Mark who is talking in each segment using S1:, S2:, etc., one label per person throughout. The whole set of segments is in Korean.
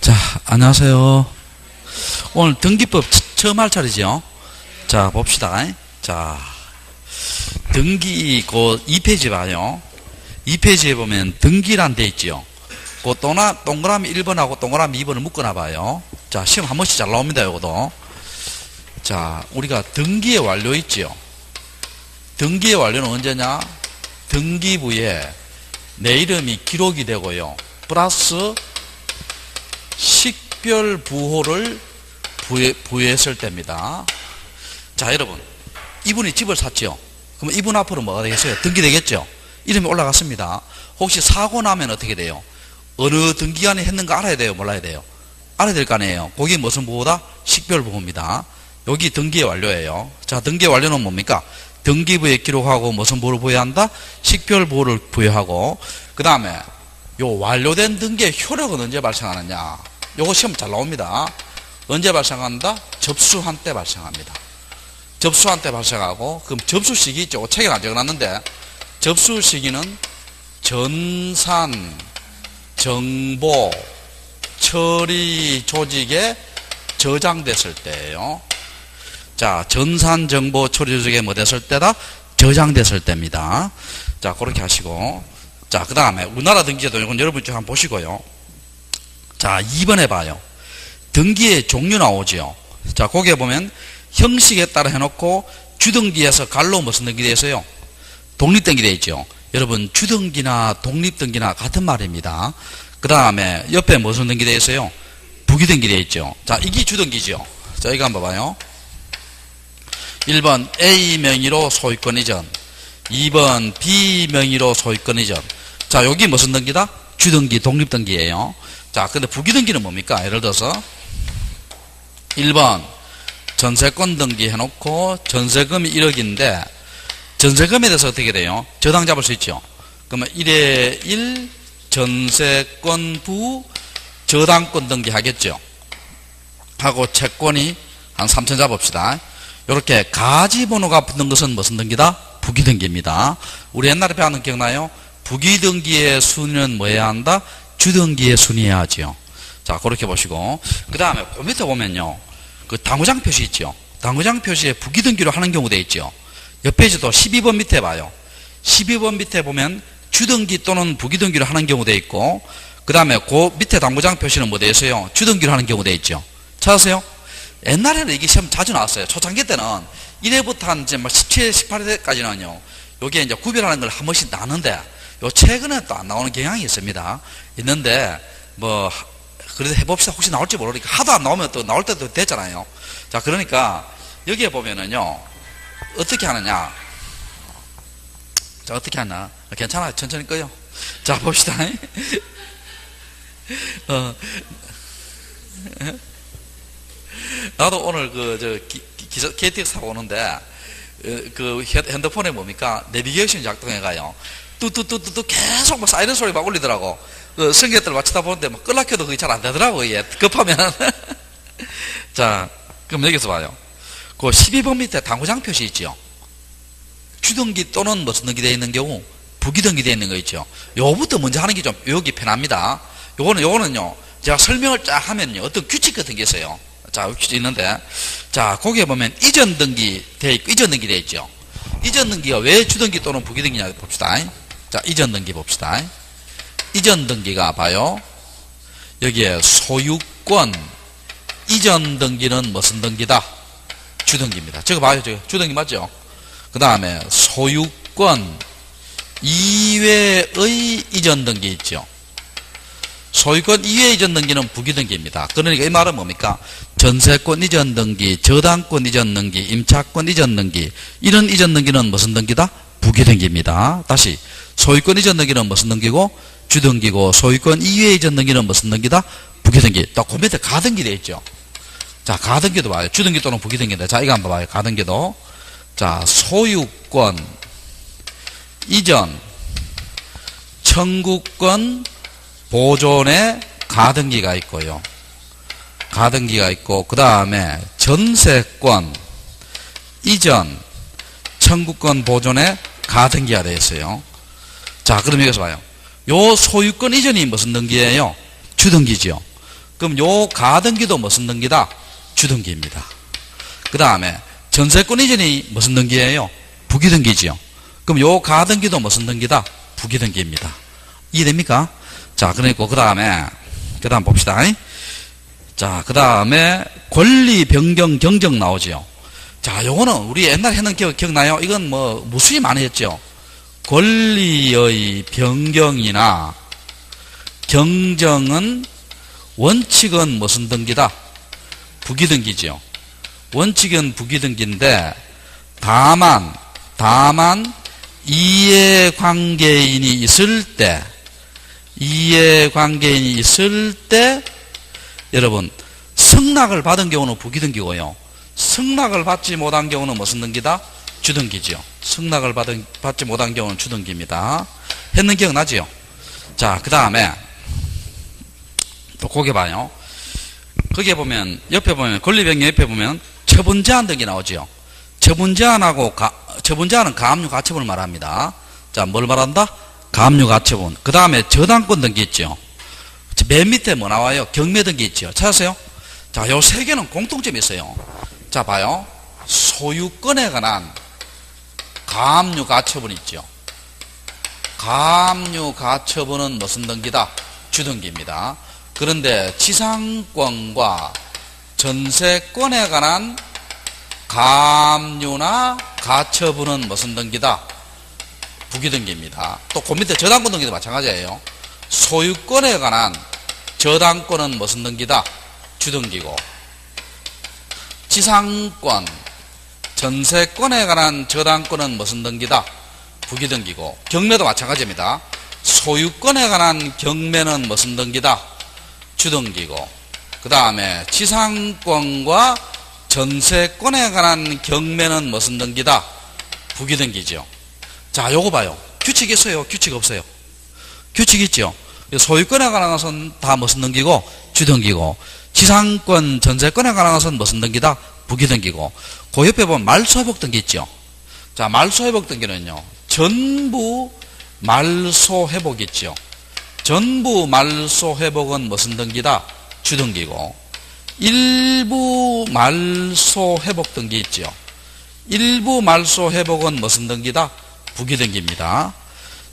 S1: 자, 안녕하세요. 오늘 등기법 처음 할 차례죠? 자, 봅시다. 자, 등기, 그 2페이지 봐요. 2페이지에 보면 등기란 데 있지요. 그 동그라미 1번하고 동그라미 2번을 묶어놔 봐요. 자, 시험 한 번씩 잘 나옵니다, 요거도. 자, 우리가 등기의 완료 있지요. 등기의 완료는 언제냐? 등기부에 내 이름이 기록이 되고요. 플러스 식별 부호를 부여했을 때입니다. 자, 여러분, 이분이 집을 샀죠. 그럼 이분 앞으로 뭐가 되겠어요? 등기되겠죠. 이름이 올라갔습니다. 혹시 사고 나면 어떻게 돼요? 어느 등기관이 했는가 알아야 돼요? 몰라야 돼요? 알아야 될 거 아니에요. 거기 무슨 부호다? 식별 부호입니다. 여기 등기의 완료예요. 자, 등기의 완료는 뭡니까? 등기부에 기록하고 무슨 부호를 부여한다? 식별 부호를 부여하고, 그 다음에 요 완료된 등기의 효력은 언제 발생하느냐? 요거 시험 잘 나옵니다. 언제 발생한다? 접수한 때 발생합니다. 접수한 때 발생하고, 그럼 접수 시기 있죠? 책에 안 적어놨는데, 접수 시기는 전산, 정보, 처리 조직에 저장됐을 때예요. 자, 전산, 정보, 처리 조직에 뭐 됐을 때다? 저장됐을 때입니다. 자, 그렇게 하시고. 자, 그 다음에 우리나라 등기제도 이건 여러분 좀 한번 보시고요. 자, 2번에 봐요. 등기의 종류 나오지요. 자, 거기에 보면 형식에 따라 해놓고 주등기에서 갈로 무슨 등기 되어 있어요? 독립등기 되어 있죠. 여러분, 주등기나 독립등기나 같은 말입니다. 그 다음에 옆에 무슨 등기 되어 있어요? 부기등기 되어 있죠. 자, 이게 주등기죠. 자, 이거 한번 봐요. 1번 A 명의로 소유권 이전, 2번 B 명의로 소유권 이전. 자, 여기 무슨 등기다? 주등기, 독립등기예요. 자, 근데 부기등기는 뭡니까? 예를 들어서 1번 전세권 등기 해놓고 전세금이 1억인데 전세금에 대해서 어떻게 돼요? 저당 잡을 수 있죠. 그러면 1에 1 전세권 부 저당권 등기 하겠죠. 하고 채권이 한 3천 잡읍시다. 이렇게 가지번호가 붙는 것은 무슨 등기다? 부기등기입니다. 우리 옛날에 배웠는 거 기억나요? 부기등기의 순위는 뭐 해야 한다? 주등기의 순위해야 하지요. 자, 그렇게 보시고. 그 다음에 그 밑에 보면요. 그 당구장 표시 있죠. 당구장 표시에 부기등기로 하는 경우도 있죠. 옆 페이지도 12번 밑에 봐요. 12번 밑에 보면 주등기 또는 부기등기로 하는 경우도 있고, 그 다음에 그 밑에 당구장 표시는 뭐 되어 있어요? 주등기로 하는 경우도 있죠. 찾으세요? 옛날에는 이게 시험 자주 나왔어요. 초창기 때는 1회부터 한 이제 17, 18회까지는요. 여기에 이제 구별하는 걸 한 번씩 나누는데, 요 최근에 또 안 나오는 경향이 있습니다. 있는데, 뭐, 그래도 해봅시다. 혹시 나올지 모르니까. 하도 안 나오면 또 나올 때도 됐잖아요. 자, 그러니까, 여기에 보면은요, 어떻게 하느냐. 자, 어떻게 하나. 괜찮아요. 천천히 꺼요. 자, 봅시다. 나도 오늘 KTX 사고 오는데, 그 핸드폰에 뭡니까? 내비게이션 작동해가요. 뚜뚜뚜뚜 계속 뭐 사이렌 소리 막 울리더라고. 그 승객들 맞추다 보는데 막 끌락해도 그게 잘 안 되더라고, 이게. 급하면. 자, 그럼 여기서 봐요. 그 12번 밑에 당구장 표시 있죠. 주등기 또는 무슨 등기 되어 있는 경우, 부기등기 되어 있는 거 있죠. 요거부터 먼저 하는 게 좀 외우기 편합니다. 요거는요, 제가 설명을 쫙 하면요, 어떤 규칙 같은 게 있어요. 자, 규칙이 있는데, 자, 거기에 보면 이전 등기 되어 있고, 이전 등기 되어 있죠. 이전 등기가 왜 주등기 또는 부기등기냐 봅시다. 자, 이전 등기 봅시다. 이전 등기가 봐요. 여기에 소유권, 이전 등기는 무슨 등기다? 주등기입니다. 저거 봐요. 저거 주등기 맞죠? 그 다음에 소유권 이외의 이전 등기 있죠. 소유권 이외의 이전 등기는 부기등기입니다. 그러니까 이 말은 뭡니까? 전세권 이전 등기, 저당권 이전 등기, 임차권 이전 등기, 이런 이전 등기는 무슨 등기다? 부기등기입니다. 다시, 소유권 이전 등기는 무슨 등기고? 주등기고, 소유권 이외의 이전 등기는 무슨 등기다? 부기등기. 또 그 밑에 가등기 되어 있죠. 자, 가등기도 봐요. 주등기 또는 부기등기인데, 자, 이거 한번 봐요. 가등기도. 자, 소유권 이전 청구권 보존의 가등기가 있고요. 가등기가 있고, 그 다음에 전세권 이전 청구권 보존의 가등기가 되어 있어요. 자, 그럼 여기서 봐요. 요 소유권 이전이 무슨 등기예요? 주등기죠. 그럼 요 가등기도 무슨 등기다? 주등기입니다. 그 다음에 전세권 이전이 무슨 등기예요? 부기등기지요. 그럼 요 가등기도 무슨 등기다? 부기등기입니다. 이해됩니까? 자, 그러니까 그 다음 봅시다. 자, 그 다음에 권리 변경 경정 나오지요. 자, 요거는 우리 옛날에 했는 기억나요? 이건 뭐 무수히 많이 했죠. 권리의 변경이나 경정은 원칙은 무슨 등기다? 부기등기지요. 원칙은 부기등기인데 다만 이해관계인이 있을 때 여러분 승낙을 받은 경우는 부기등기고요. 승낙을 받지 못한 경우는 무슨 등기다? 주등기지요. 승낙을 받지 못한 경우는 주등기입니다. 했는 기억나지요? 자, 그 다음에 또 거기 봐요. 거기에 보면 옆에 보면 권리변경 옆에 보면 처분제한 등기 나오지요. 처분제한은 가압류 가처분을 말합니다. 자, 뭘 말한다? 가압류 가처분. 그 다음에 저당권 등기 있죠. 맨 밑에 뭐 나와요? 경매 등기 있죠. 찾았어요? 자, 요 세 개는 공통점이 있어요. 자, 봐요. 소유권에 관한 가압류 가처분 있죠. 가압류 가처분은 무슨 등기다? 주등기입니다. 그런데 지상권과 전세권에 관한 가압류나 가처분은 무슨 등기다? 부기등기입니다. 또 그 밑에 저당권 등기도 마찬가지예요. 소유권에 관한 저당권은 무슨 등기다? 주등기고 지상권, 전세권에 관한 저당권은 무슨 등기다? 부기등기고 경매도 마찬가지입니다. 소유권에 관한 경매는 무슨 등기다? 주등기고 그 다음에 지상권과 전세권에 관한 경매는 무슨 등기다? 부기등기죠. 자, 요거 봐요. 규칙 있어요? 규칙 없어요? 규칙 있죠? 소유권에 관한 것은 다 무슨 등기고? 주등기고 지상권, 전세권에 관한 것은 무슨 등기다? 부기등기고 그 옆에 보면 말소회복 등기 있죠? 자, 말소회복 등기는요 전부 말소회복 있죠? 전부 말소회복은 무슨 등기다? 주등기고 일부 말소회복 등기 있죠? 일부 말소회복은 무슨 등기다? 부기등기입니다.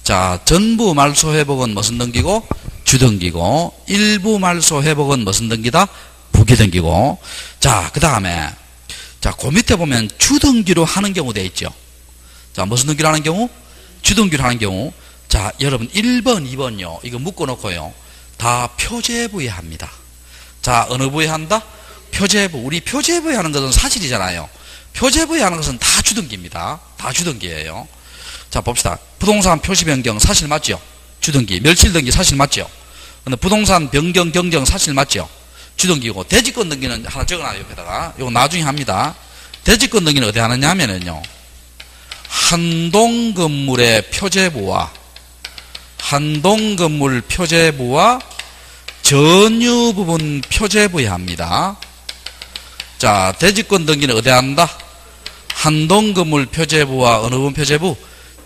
S1: 자, 전부 말소회복은 무슨 등기고? 주등기고 일부 말소회복은 무슨 등기다? 부기등기고 자, 그 다음에 자, 그 밑에 보면 주등기로 하는 경우 되어 있죠. 자, 무슨 등기로 하는 경우? 주등기로 하는 경우. 자, 여러분 1번, 2번요. 이거 묶어놓고요. 다 표제부에 합니다. 자, 어느 부에 한다? 표제부. 우리 표제부에 하는 것은 사실이잖아요. 표제부에 하는 것은 다 주등기입니다. 다 주등기예요. 자, 봅시다. 부동산 표시 변경 사실 맞죠? 주등기. 멸실 등기 사실 맞죠? 근데 부동산 변경 경정 사실 맞죠? 주등기고 대지권 등기는 하나 적어놔요. 옆에다가. 이거 나중에 합니다. 대지권 등기는 어디 하느냐 하면은요. 한동건물의 표제부와 한동건물 표제부와 전유 부분 표제부에 합니다. 자, 대지권 등기는 어디 한다? 한동건물 표제부와 어느 부분 표제부?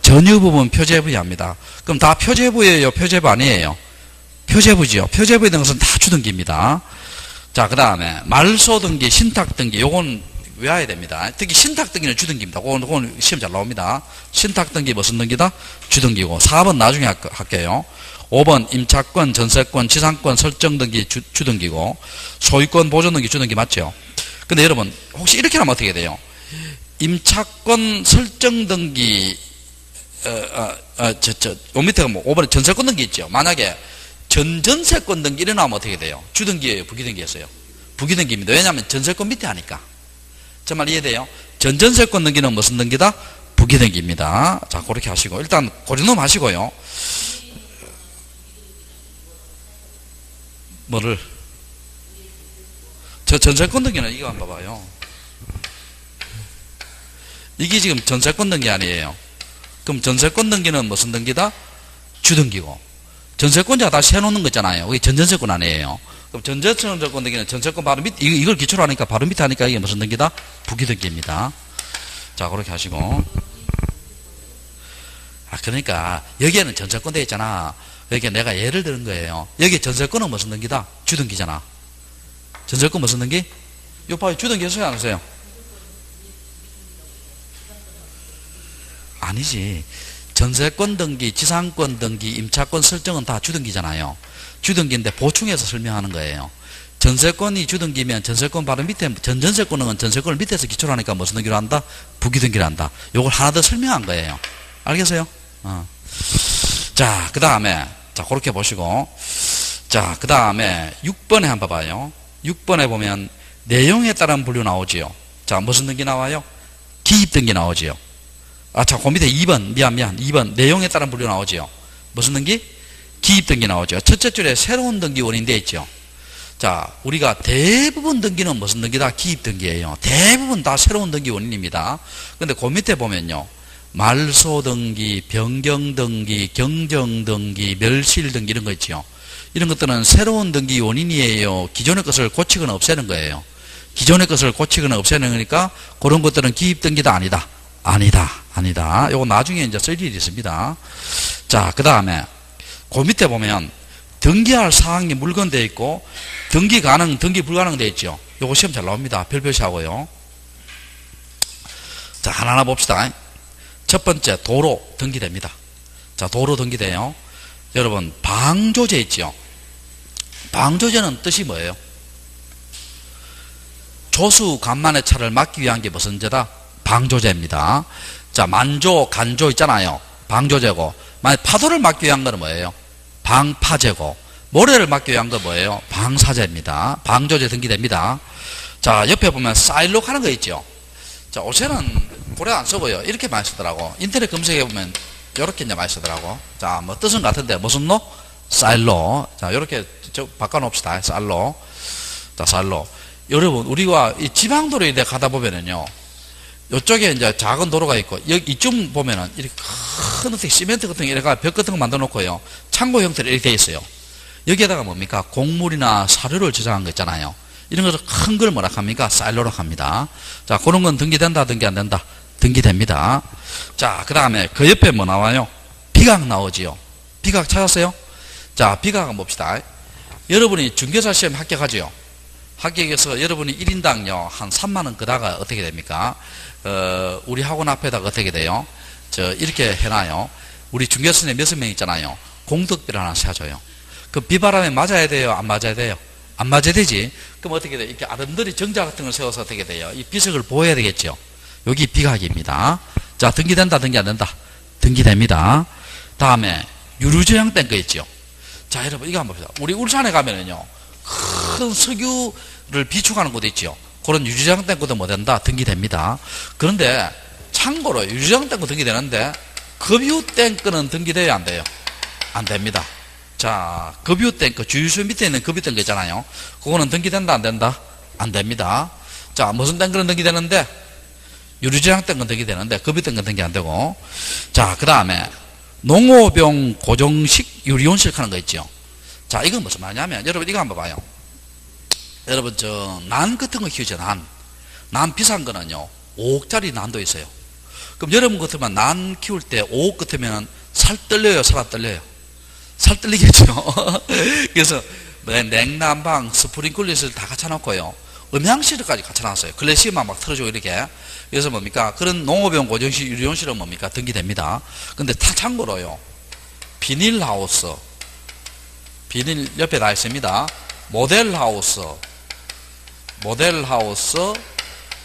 S1: 전유 부분 표제부에 합니다. 그럼 다 표제부예요? 표제부 아니에요? 표제부지요. 표제부에 있는 것은 다 주등기입니다. 자, 그 다음에 말소 등기, 신탁 등기 요건 외워야 됩니다. 특히 신탁 등기는 주등기입니다. 그건 시험 잘 나옵니다. 신탁 등기 무슨 등기다? 주등기고 4번 나중에 할게요. 5번 임차권, 전세권, 지상권 설정 등기 주등기고 소유권 보존 등기 주등기 맞죠? 근데 여러분 혹시 이렇게 하면 어떻게 돼요? 임차권 설정 등기 요 밑에 뭐 5번에 전세권 등기 있죠. 만약에 전세권 등기 일어나면 어떻게 돼요? 주등기예요? 부기등기였어요? 부기등기입니다. 왜냐하면 전세권 밑에 하니까. 저 말 이해돼요? 전세권 등기는 무슨 등기다? 부기등기입니다. 자, 그렇게 하시고 일단 고정놈 하시고요. 뭐를? 저 전세권 등기는 이거 한번 봐봐요. 이게 지금 전세권 등기 아니에요. 그럼 전세권 등기는 무슨 등기다? 주등기고 전세권자가 다시 해놓는 거 있잖아요. 이게 전전세권 아니에요. 그럼 전전세권 등기는 전세권 바로 밑 이걸 기초로 하니까 바로 밑에 하니까 이게 무슨 등기다? 부기등기입니다. 자, 그렇게 하시고 그러니까 여기에는 전세권 돼 있잖아. 여기 내가 예를 드는 거예요. 여기 전세권은 무슨 등기다? 주등기잖아. 전세권 무슨 등기? 요 봐요. 주등기 했어요, 안 했어요? 아니지. 전세권 등기, 지상권 등기, 임차권 설정은 다 주등기잖아요. 주등기인데 보충해서 설명하는 거예요. 전세권이 주등기면 전세권 바로 밑에, 전전세권은 전세권을 밑에서 기초로 하니까 무슨 등기로 한다? 부기등기를 한다. 요걸 하나 더 설명한 거예요. 알겠어요? 자, 그 다음에, 자, 그렇게 보시고. 자, 그 다음에 6번에 한번 봐봐요. 6번에 보면 내용에 따른 분류 나오지요. 자, 무슨 등기 나와요? 기입등기 나오지요. 자, 그 밑에 2번, 미안. 2번, 내용에 따른 분류 나오지요. 무슨 등기? 기입등기 나오죠. 첫째 줄에 새로운 등기 원인 되어 있죠. 자, 우리가 대부분 등기는 무슨 등기다? 기입등기예요. 대부분 다 새로운 등기 원인입니다. 근데 그 밑에 보면요. 말소 등기, 변경 등기, 경정 등기, 멸실 등기 이런 거 있죠. 이런 것들은 새로운 등기 원인이에요. 기존의 것을 고치거나 없애는 거예요. 기존의 것을 고치거나 없애는 거니까 그런 것들은 기입등기다 아니다. 아니다. 요거 나중에 이제 쓸 일이 있습니다. 자, 그 다음에 그 밑에 보면 등기할 사항이 물건 되어 있고 등기 가능, 등기 불가능 되어 있죠. 요거 시험 잘 나옵니다. 별표시하고요. 자, 하나하나 봅시다. 첫 번째, 도로 등기됩니다. 자, 도로 등기돼요. 여러분, 방조제 있죠. 방조제는 뜻이 뭐예요? 조수 간만의 차를 막기 위한 게 무슨 죄다? 방조제입니다. 자, 만조, 간조 있잖아요. 방조제고. 만약 파도를 막기 위한 거는 뭐예요? 방파제고. 모래를 막기 위한 건 뭐예요? 방사제입니다. 방조제 등기됩니다. 자, 옆에 보면 사일록 하는 거 있죠. 자, 옷에는 고래 안 쓰고요. 이렇게 많이 쓰더라고. 인터넷 검색해 보면 이렇게 이제 많이 쓰더라고. 자, 뭐 뜻은 같은데 무슨 로? 사일로. 자, 이렇게 바꿔놓읍시다. 사일로. 자, 사일로. 여러분, 우리가 이 지방도로에 가다 보면은요. 이쪽에 이제 작은 도로가 있고, 여기 이쯤 보면은 이렇게 큰 어떻게 시멘트 같은 거 이래가 벽 같은 거 만들어 놓고요. 창고 형태로 이렇게 돼 있어요. 여기에다가 뭡니까? 곡물이나 사료를 저장한 거 있잖아요. 이런 것을 큰 걸 뭐라 합니까? 사일로로 합니다. 자, 그런 건 등기된다, 등기 안 된다? 등기됩니다. 자, 그 다음에 그 옆에 뭐 나와요? 비각 나오지요. 비각 찾았어요? 자, 비각 한번 봅시다. 여러분이 중개사 시험 합격하지요? 합격해서 여러분이 1인당요, 한 3만원 그다가 어떻게 됩니까? 우리 학원 앞에다가 어떻게 돼요? 이렇게 해놔요. 우리 중개사님 6명 있잖아요. 공덕비를 하나 사줘요. 그 비바람에 맞아야 돼요? 안 맞아야 돼요? 안 맞아야 되지? 그럼 어떻게 돼요? 이렇게 아름드리 정자 같은 걸 세워서 어떻게 돼요? 이 비석을 보호해야 되겠죠? 여기 비각입니다. 자, 등기된다, 등기 안 된다? 등기됩니다. 다음에, 유류저장된 거 있죠? 자, 여러분, 이거 한번 봅시다. 우리 울산에 가면은요, 큰 석유를 비축하는 곳 있죠? 그런 유류저장된 것도 뭐 된다? 등기됩니다. 그런데, 참고로 유류저장된 거 등기되는데, 급유된 거는 등기돼야 안 돼요? 안 됩니다. 자, 급유된 거, 주유소 밑에 있는 급유된 거 있잖아요. 그거는 등기된다, 안 된다? 안 됩니다. 자, 무슨 된 거는 등기되는데, 유류저장된 건 등기되는데, 급유된 건 등기 안 되고. 자, 그 다음에, 농업용 고정식 유리온실 하는 거 있죠. 자, 이건 무슨 말이냐면, 여러분, 이거 한번 봐요. 여러분, 난 같은 거 키우죠, 난. 난 비싼 거는요, 5억짜리 난도 있어요. 그럼 여러분 같으면 난 키울 때 5억 같으면 살 떨려요, 살 안 떨려요? 살 떨리겠죠. 그래서 냉난방, 스프링클러를 다 갖춰놓고요. 음향실까지 갖춰놨어요. 클래식만 막 틀어주고 이렇게. 그래서 뭡니까? 그런 농업용 고정식 유리온실은 뭡니까? 등기됩니다. 근데 참고로요. 비닐하우스, 비닐 옆에 다 있습니다. 모델하우스,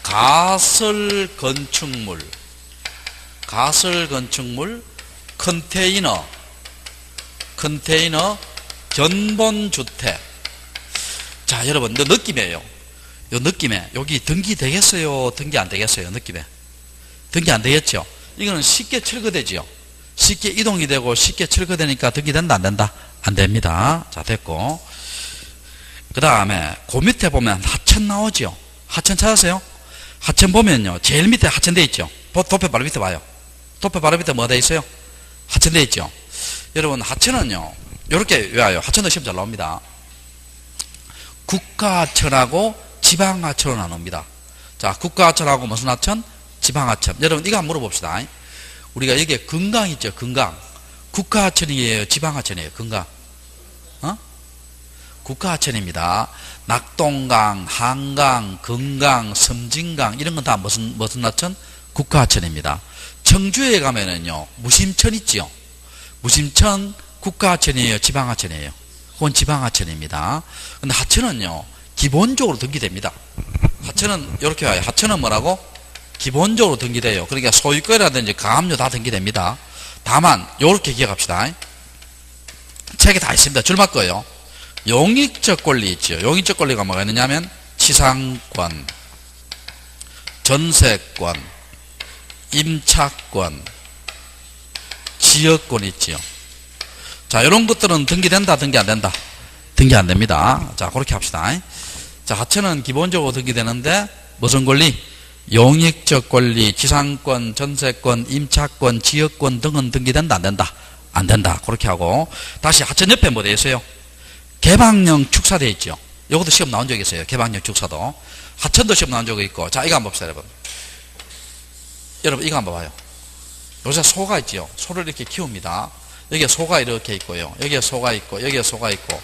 S1: 가설 건축물, 컨테이너, 견본주택. 자, 여러분, 너 느낌이에요. 요 느낌에, 여기 등기 되겠어요? 등기 안 되겠어요? 느낌에. 등기 안 되겠죠? 이거는 쉽게 철거되지요? 쉽게 이동이 되고 쉽게 철거되니까 등기 된다, 안 된다? 안 됩니다. 자, 됐고. 그 다음에, 그 밑에 보면 하천 나오죠? 하천 찾았어요? 하천 보면요, 제일 밑에 하천 돼 있죠? 도표 바로 밑에 봐요. 도표 바로 밑에 뭐 돼 있어요? 하천 돼 있죠? 여러분, 하천은요, 요렇게 외워요. 하천도 시험 잘 나옵니다. 국가하천하고 지방하천으로 나눕니다. 자, 국가하천하고 무슨 하천? 지방하천. 여러분, 이거 한번 물어봅시다. 우리가 여기에 금강 있죠? 금강. 국가하천이에요? 지방하천이에요? 금강. 국가하천입니다. 낙동강, 한강, 금강, 섬진강 이런 건 다 무슨 하천? 국가하천입니다. 청주에 가면은요 무심천 있지요. 무심천 국가하천이에요, 지방하천이에요? 그건 지방하천입니다. 근데 하천은요 기본적으로 등기됩니다. 하천은 이렇게 와요. 하천은 뭐라고? 기본적으로 등기돼요. 그러니까 소유권이라든지 가압류 다 등기됩니다. 다만 요렇게 기억합시다. 책에 다 있습니다. 줄 맞고요. 용익적 권리 있죠. 용익적 권리가 뭐가 있느냐면 치상권, 전세권, 임차권, 지역권 있지요. 자, 이런 것들은 등기된다, 등기 안 된다? 등기 안 됩니다. 자, 그렇게 합시다. 자, 하천은 기본적으로 등기되는데 무슨 권리? 용익적 권리, 지상권, 전세권, 임차권, 지역권 등은 등기된다, 안 된다? 안 된다. 그렇게 하고 다시 하천 옆에 뭐 되어 있어요? 개방형 축사 되어 있죠. 이것도 시험 나온 적이 있어요. 개방형 축사도. 하천도 시험 나온 적이 있고. 자, 이거 한번 봅시다, 여러분. 여러분, 이거 한번 봐요. 요새 소가 있죠. 소를 이렇게 키웁니다. 여기에 소가 이렇게 있고요. 여기에 소가 있고, 여기에 소가 있고.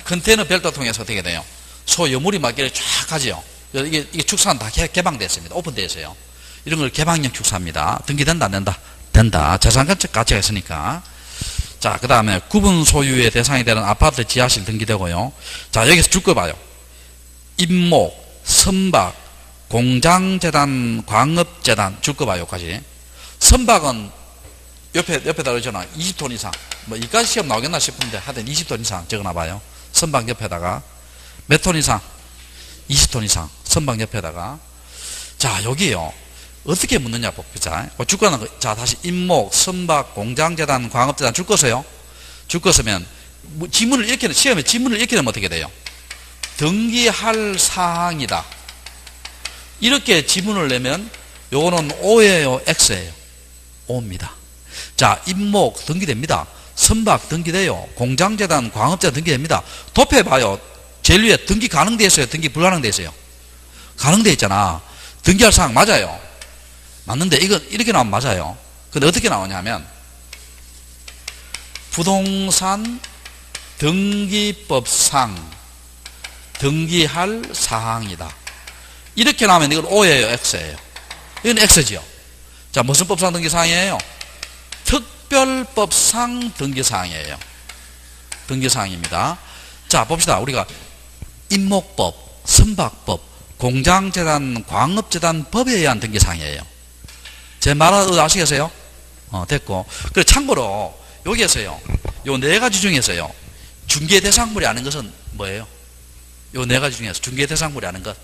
S1: 컨테이너 벨트 통해서 어떻게 돼요? 소 여물이 막 이렇게 쫙 가죠. 이게 축사는 다 개방되어 있습니다. 오픈되어 있어요. 이런 걸 개방형 축사입니다. 등기된다, 안 된다? 된다. 재산 가치가 있으니까. 자, 그 다음에 구분 소유의 대상이 되는 아파트 지하실 등기되고요. 자, 여기서 줄 거 봐요. 임목, 선박, 공장재단, 광업재단 줄 거 봐요. 여기까지. 선박은 옆에다 그러잖아. 20톤 이상. 뭐 이까지 시험 나오겠나 싶은데 하여튼 20톤 이상 적어놔 봐요. 선박 옆에다가 몇 톤 이상? 20톤 이상. 선박 옆에다가. 자, 여기요. 어떻게 묻느냐 봅시다. 주권은, 자, 다시 임목, 선박, 공장재단, 광업재단 줄 것어요. 줄 것으면, 지문을 이렇게, 시험에 지문을 이렇게 하면 어떻게 돼요? 등기할 사항이다. 이렇게 지문을 내면, 요거는 O예요, X예요? O입니다. 자, 임목 등기됩니다. 선박 등기돼요. 공장재단, 광업재단 등기됩니다. 도표해봐요. 제일 위에 등기 가능돼 있어요? 등기 불가능돼 있어요? 가능돼 있잖아. 등기할 사항 맞아요. 맞는데 이거 이렇게 나오면 맞아요. 근데 어떻게 나오냐면 부동산 등기법상 등기할 사항이다. 이렇게 나오면 이건 O예요, X예요? 이건 X죠. 자, 무슨 법상 등기사항이에요? 특별법상 등기사항이에요. 등기사항입니다. 자, 봅시다. 우리가 임목법, 선박법, 공장재단, 광업재단 법에 의한 등기사항이에요. 제 말을 아시겠어요? 됐고. 그리고 참고로 여기에서요, 요 네 가지 중에서요, 중개대상물이 아닌 것은 뭐예요? 요 네 가지 중에서 중개대상물이 아닌 것.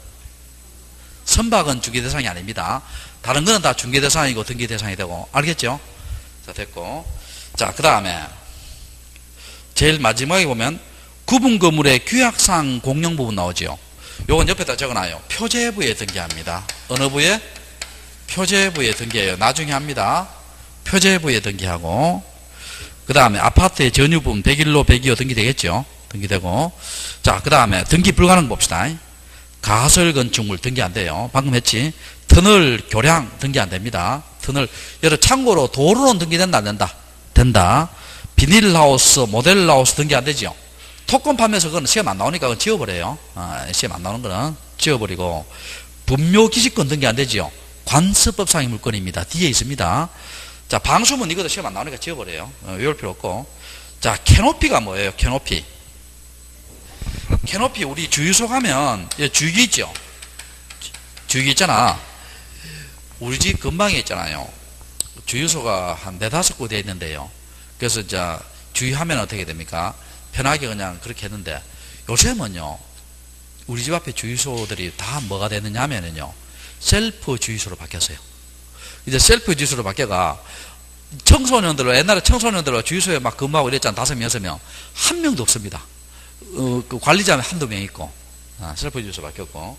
S1: 선박은 중개대상이 아닙니다. 다른 거는 다 중개대상이고 등기대상이 되고. 알겠죠? 자, 됐고. 자, 그 다음에 제일 마지막에 보면 구분건물의 규약상 공용 부분 나오죠. 요건 옆에다 적어놔요. 표제부에 등기합니다. 어느 부에? 표제부에 등기해요. 나중에 합니다. 표제부에 등기하고, 그 다음에 아파트의 전유분 101로 102호 등기되겠죠. 등기되고. 자, 그 다음에 등기 불가능 봅시다. 가설 건축물 등기 안 돼요. 방금 했지. 터널, 교량 등기 안 됩니다. 터널. 여러 참고로 도로는 등기된다, 안 된다? 된다. 비닐하우스, 모델하우스 등기 안 되죠. 토건 판매에서 그건 시험 안 나오니까 그건 지워버려요. 시험 안 나오는 거는 지워버리고. 분묘기지권 등기 안 되죠. 관습법상의 물건입니다. 뒤에 있습니다. 자, 방수문 이것도 시험 안 나오니까 지워버려요. 외울 필요 없고. 자, 캐노피가 뭐예요? 캐노피. 캐노피 우리 주유소 가면 주유기 있죠. 주유기 있잖아. 우리 집 근방에 있잖아요. 주유소가 한 4-5 군데 있는데요. 그래서 이제 주유하면 어떻게 됩니까? 편하게 그냥 그렇게 했는데 요즘은요, 우리 집 앞에 주유소들이 다 뭐가 되느냐 하면은요, 셀프 주유소로 바뀌었어요. 이제 셀프 주유소로 바뀌어가 청소년들, 옛날에 청소년들 주유소에 막 근무하고 이랬잖아. 5명, 6명. 한 명도 없습니다. 그 관리자면 한두 명 있고. 셀프 주유소 바뀌었고.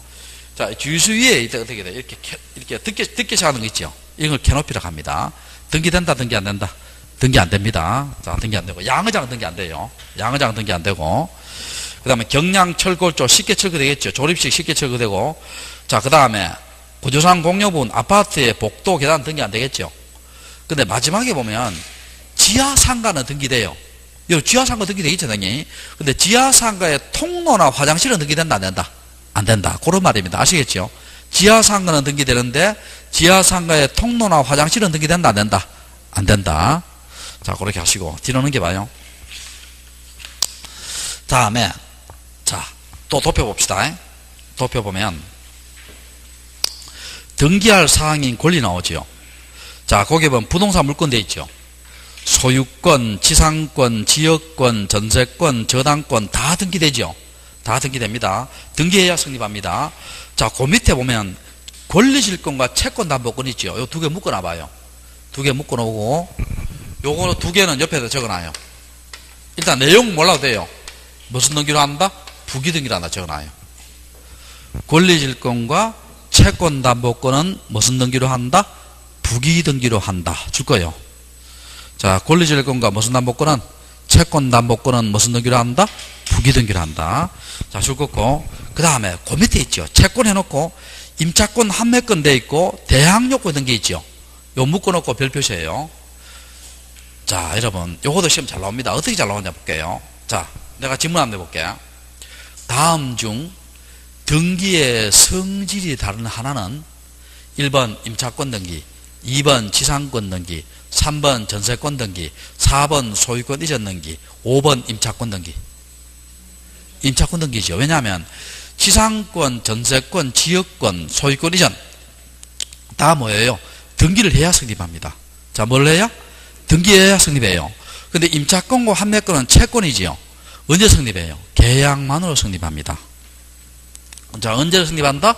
S1: 자, 주유소 위에 이때 어떻게 돼? 이렇게 듣게 시작하는 거 있죠. 이걸 캐노피라고 합니다. 등기된다, 등기 안 된다? 등기 안 됩니다. 자, 등기 안 되고. 양의장 등기 안 돼요. 양의장 등기 안 되고. 그 다음에 경량 철골조 쉽게 철거되겠죠. 조립식 쉽게 철거되고. 자, 그 다음에 구조상 공여분 아파트의 복도 계단 등기 안 되겠죠. 근데 마지막에 보면 지하 상가는 등기돼요. 요 지하상가 등기되겠죠, 당연히. 근데 지하상가에 통로나 화장실은 등기된다, 안 된다? 안 된다. 그런 말입니다. 아시겠죠? 지하상가는 등기되는데, 지하상가에 통로나 화장실은 등기된다, 안 된다? 안 된다. 자, 그렇게 하시고, 뒤로 넘겨봐요. 다음에, 자, 또 도표봅시다. 도표보면, 등기할 사항인 권리 나오지요. 자, 거기에 보면 부동산 물권 돼 있죠. 소유권, 지상권, 지역권, 전세권, 저당권 다 등기되죠. 다 등기됩니다. 등기해야 성립합니다. 자, 그 밑에 보면 권리질권과 채권담보권 있죠. 요 두 개 묶어놔봐요. 두 개 묶어놓고 요거 두 개는 옆에다 적어놔요. 일단 내용 몰라도 돼요. 무슨 등기로 한다? 부기등기로 한다 적어놔요. 권리질권과 채권담보권은 무슨 등기로 한다? 부기등기로 한다. 줄 거예요. 자, 권리질권과 무슨 담보권은? 채권담보권은 무슨 등기로 한다? 부기등기로 한다. 자, 줄 거고. 그 다음에 그 밑에 있죠. 채권 해놓고 임차권 한매권 돼 있고 대항요건 등기 있죠. 요 묶어놓고 별 표시해요. 자, 여러분 요것도 시험 잘 나옵니다. 어떻게 잘 나오냐 볼게요. 자, 내가 질문 한번 해볼게요. 다음 중 등기의 성질이 다른 하나는 1번 임차권 등기, 2번 지상권 등기, 3번 전세권 등기, 4번 소유권 이전 등기, 5번 임차권 등기. 임차권 등기죠. 왜냐하면 지상권, 전세권, 지역권, 소유권 이전 다 뭐예요? 등기를 해야 성립합니다. 자, 뭘 해야? 등기해야 성립해요. 근데 임차권과 한매권은 채권이지요. 언제 성립해요? 계약만으로 성립합니다. 자, 언제 성립한다?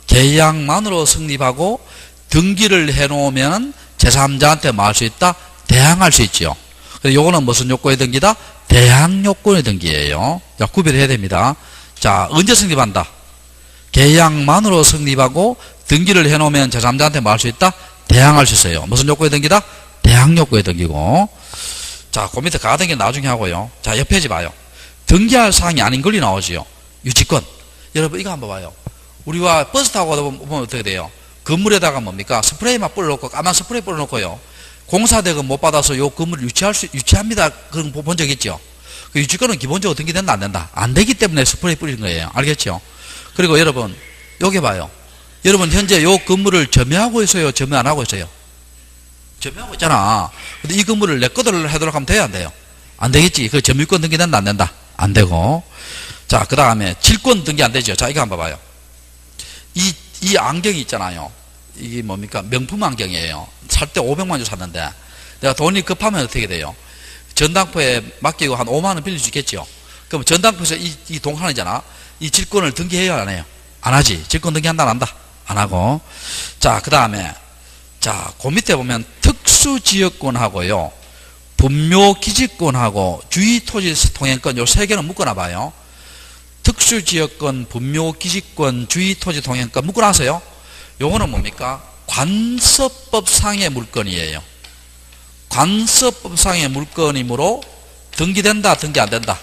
S1: 계약만으로 성립하고 등기를 해놓으면 제3자한테 뭐 할 수 있다? 대항할 수 있지요. 그래서 요거는 무슨 요건의 등기다? 대항요건의 등기예요. 자, 구별해야 됩니다. 자, 언제 성립한다? 계약만으로 성립하고 등기를 해놓으면 제3자한테 뭐 할 수 있다? 대항할 수 있어요. 무슨 요건의 등기다? 대항요건의 등기고. 자, 그 밑에 가등기 나중에 하고요. 자, 옆에 지 봐요. 등기할 사항이 아닌 권리 나오지요. 유지권. 여러분 이거 한번 봐요. 우리와 버스 타고 가다 보면 어떻게 돼요? 건물에다가 뭡니까? 스프레이만 뿌려놓고 까만 스프레이 뿌려놓고요. 공사대금 못 받아서 요 건물을 유치합니다. 그런 거 본 적 있죠? 그 유치권은 기본적으로 등기된다 안 된다? 안 되기 때문에 스프레이 뿌리는 거예요. 알겠죠? 그리고 여러분 여기 봐요. 여러분 현재 요 건물을 점유하고 있어요? 점유 안 하고 있어요? 점유하고 있잖아. 근데 이 건물을 내 거를 하도록 하면 돼요? 안 돼요? 안 되겠지. 그 점유권 등기된다 안 된다? 안 되고. 자, 그 다음에 질권 등기 안 되죠. 자, 이거 한번 봐봐요. 이 안경이 있잖아요. 이게 뭡니까? 명품 안경이에요. 살 때 500만 주 샀는데 내가 돈이 급하면 어떻게 돼요? 전당포에 맡기고 한 5만 원 빌릴 수 있겠죠. 그럼 전당포에서 이 동산이잖아. 이 질권을 등기해요 안 해요? 안 하지. 질권 등기한다 안 한다? 안 하고. 자, 그 다음에 자, 그 밑에 보면 특수지역권하고요, 분묘기지권하고 주의토지통행권 요 세 개는 묶어놔봐요. 특수지역권, 분묘기지권, 주의토지통행권 묶어놨어요. 요거는 뭡니까? 관서법상의 물건이에요. 관서법상의 물건이므로 등기된다, 등기 안 된다?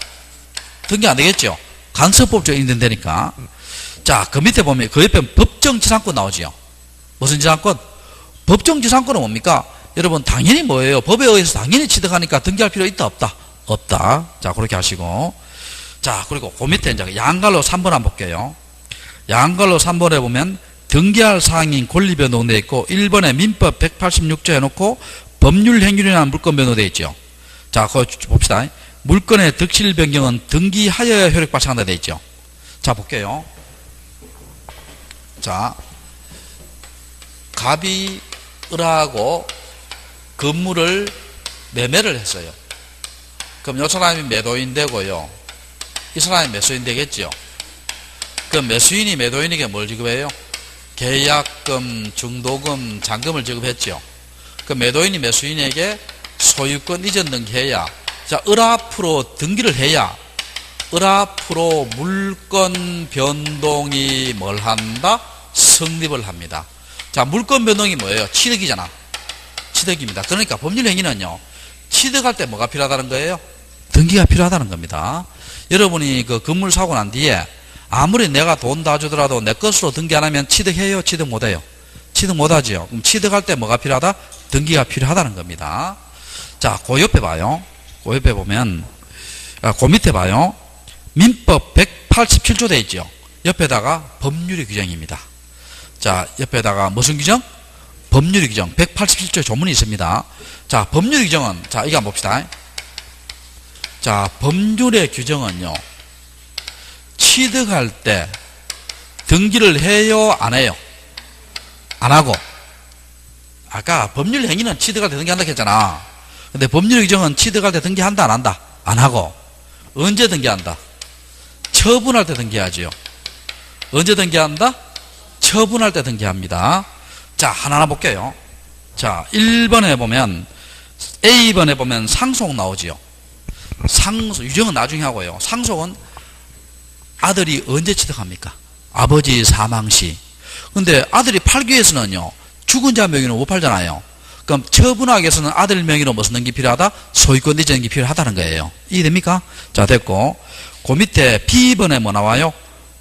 S1: 등기 안 되겠죠? 관서법적으로 인정되니까. 자, 그 밑에 보면 그 옆에 법정지상권 나오지요. 무슨 지상권? 법정지상권은 뭡니까? 여러분 당연히 뭐예요? 법에 의해서 당연히 취득하니까 등기할 필요 있다 없다? 없다. 자, 그렇게 하시고. 자, 그리고 그 밑에 이제 양갈로 3번 한번 볼게요. 양갈로 3번에 보면 등기할 사항인 권리 변동되어 있고 1번에 민법 186조 해놓고 법률 행위라는 물권 변동되어 있죠. 자, 그거 봅시다. 물권의 득실 변경은 등기하여야 효력 발생한다 되어 있죠. 자, 볼게요. 자, 갑이 을하고 건물을 매매를 했어요. 그럼 이 사람이 매도인 되고요, 이 사람이 매수인 되겠죠. 그럼 매수인이 매도인에게 뭘 지급해요? 계약금, 중도금, 잔금을 지급했죠. 그 매도인이 매수인에게 소유권 이전 등기해야, 자, 을 앞으로 등기를 해야 을 앞으로 물권 변동이 뭘 한다? 성립을 합니다. 자, 물권 변동이 뭐예요? 취득이잖아. 취득입니다. 그러니까 법률 행위는요, 취득할 때 뭐가 필요하다는 거예요? 등기가 필요하다는 겁니다. 여러분이 그 건물 사고 난 뒤에 아무리 내가 돈 다 주더라도 내 것으로 등기 안 하면 취득해요? 취득 못해요? 취득 못하지요. 그럼 취득할 때 뭐가 필요하다? 등기가 필요하다는 겁니다. 자, 그 옆에 봐요. 그 옆에 보면, 그 밑에 봐요. 민법 187조 돼 있죠. 옆에다가 법률의 규정입니다. 자, 옆에다가 무슨 규정? 법률의 규정. 187조 조문이 있습니다. 자, 법률의 규정은, 자, 이거 한번 봅시다. 자, 법률의 규정은요, 취득할 때 등기를 해요, 안 해요? 안 하고. 아까 법률 행위는 취득할 때 등기한다 했잖아. 근데 법률의 규정은 취득할 때 등기한다, 안 한다? 안 하고. 언제 등기한다? 처분할 때 등기하지요. 언제 등기한다? 처분할 때 등기합니다. 자, 하나하나 볼게요. 자, 1번에 보면, A번에 보면 상속 나오지요. 상속, 유정은 나중에 하고요. 상속은 아들이 언제 취득합니까? 아버지 사망 시. 근데 아들이 팔기 위해서는요, 죽은 자 명의로 못 팔잖아요. 그럼 처분하기 위해서는 아들 명의로 무슨 등기 필요하다? 소유권 이전 등기 필요하다는 거예요. 이해됩니까? 자, 됐고. 그 밑에 B번에 뭐 나와요?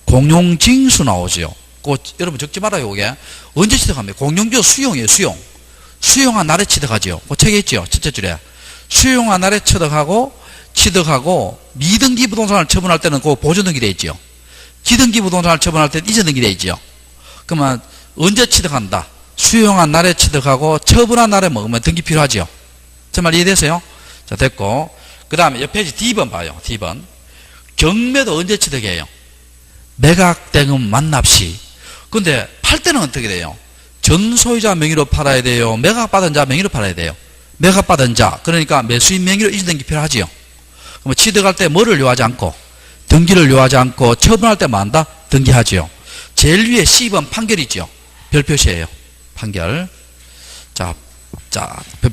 S1: 공용징수 나오지요. 그 여러분 적지 말아요, 이게. 언제 취득합니까? 공용징수 수용이에요, 수용. 수용한 날에 취득하지요. 그 책에 있지요, 첫째 줄에. 수용한 날에 취득하고 미등기 부동산을 처분할 때는 그 보존등기 돼 있지요. 기등기 부동산을 처분할 때는 이전등기 돼 있지요. 그러면 언제 취득한다? 수용한 날에 취득하고 처분한 날에 먹으면 등기 필요하지요. 제 말 이해되세요? 자, 됐고. 그 다음에 옆 페이지 D번 봐요. D번. 경매도 언제 취득해요? 매각대금 만납시. 근데 팔 때는 어떻게 돼요? 전 소유자 명의로 팔아야 돼요? 매각받은 자 명의로 팔아야 돼요? 매각받은 자. 그러니까 매수인 명의로 이전등기 필요하지요. 그럼 취득할 때 뭐를 요하지 않고, 등기를 요하지 않고, 처분할 때 뭐 한다? 등기하지요. 제일 위에 C번 판결이 있죠. 별 표시예요. 판결. 자,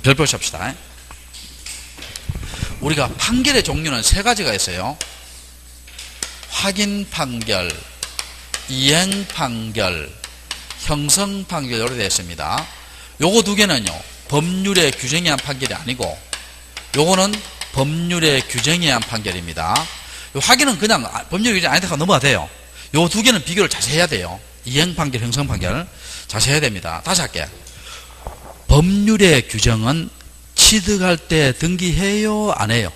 S1: 별 표시 합시다. 우리가 판결의 종류는 세 가지가 있어요. 확인 판결, 이행 판결, 형성 판결, 이렇게 되어 있습니다. 요거 두 개는요, 법률에 규정에 의한 판결이 아니고, 요거는 법률에 규정에 의한 판결입니다. 요 확인은 그냥 법률 규정 아니다 넘어가도 돼요. 요 두 개는 비교를 자세히 해야 돼요. 이행 판결, 형성 판결. 자세히 해야 됩니다. 다시 할게. 법률의 규정은 취득할 때 등기해요, 안 해요?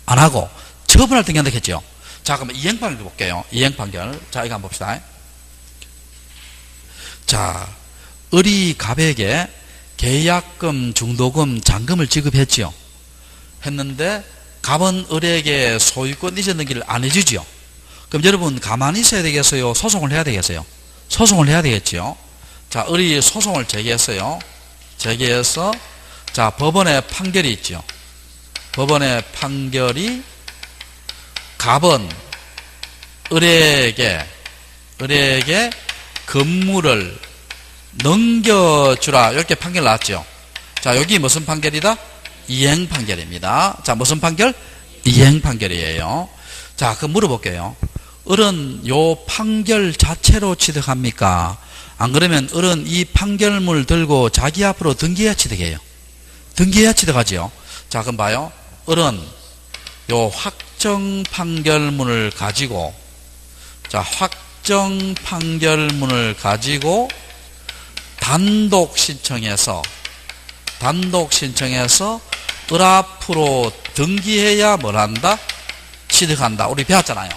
S1: 안 하고, 처분할 때 등기한다 했죠. 자, 그러면 이행 판결 볼게요. 이행 판결. 자, 이거 한번 봅시다. 자, 을이 갑에게 계약금, 중도금, 잔금을 지급했지요. 했는데 갑은 을에게 소유권 이전 등기를 안 해주지요. 그럼 여러분 가만히 있어야 되겠어요? 소송을 해야 되겠어요? 소송을 해야 되겠지요. 자, 을이 소송을 제기했어요. 제기해서 자, 법원의 판결이 있죠. 법원의 판결이 갑은 을에게 건물을 넘겨주라, 이렇게 판결 나왔죠. 자, 여기 무슨 판결이다? 이행 판결입니다. 자, 무슨 판결? 이행 판결이에요. 자, 그럼 물어볼게요. 을은 요 판결 자체로 취득합니까? 안 그러면 을은 이 판결문을 들고 자기 앞으로 등기해야 취득해요. 등기해야 취득하지요. 자, 그럼 봐요. 을은 요 확정 판결문을 가지고, 자, 확정 판결문을 가지고 단독 신청해서 을 앞으로 등기해야 뭘 한다? 취득한다. 우리 배웠잖아요.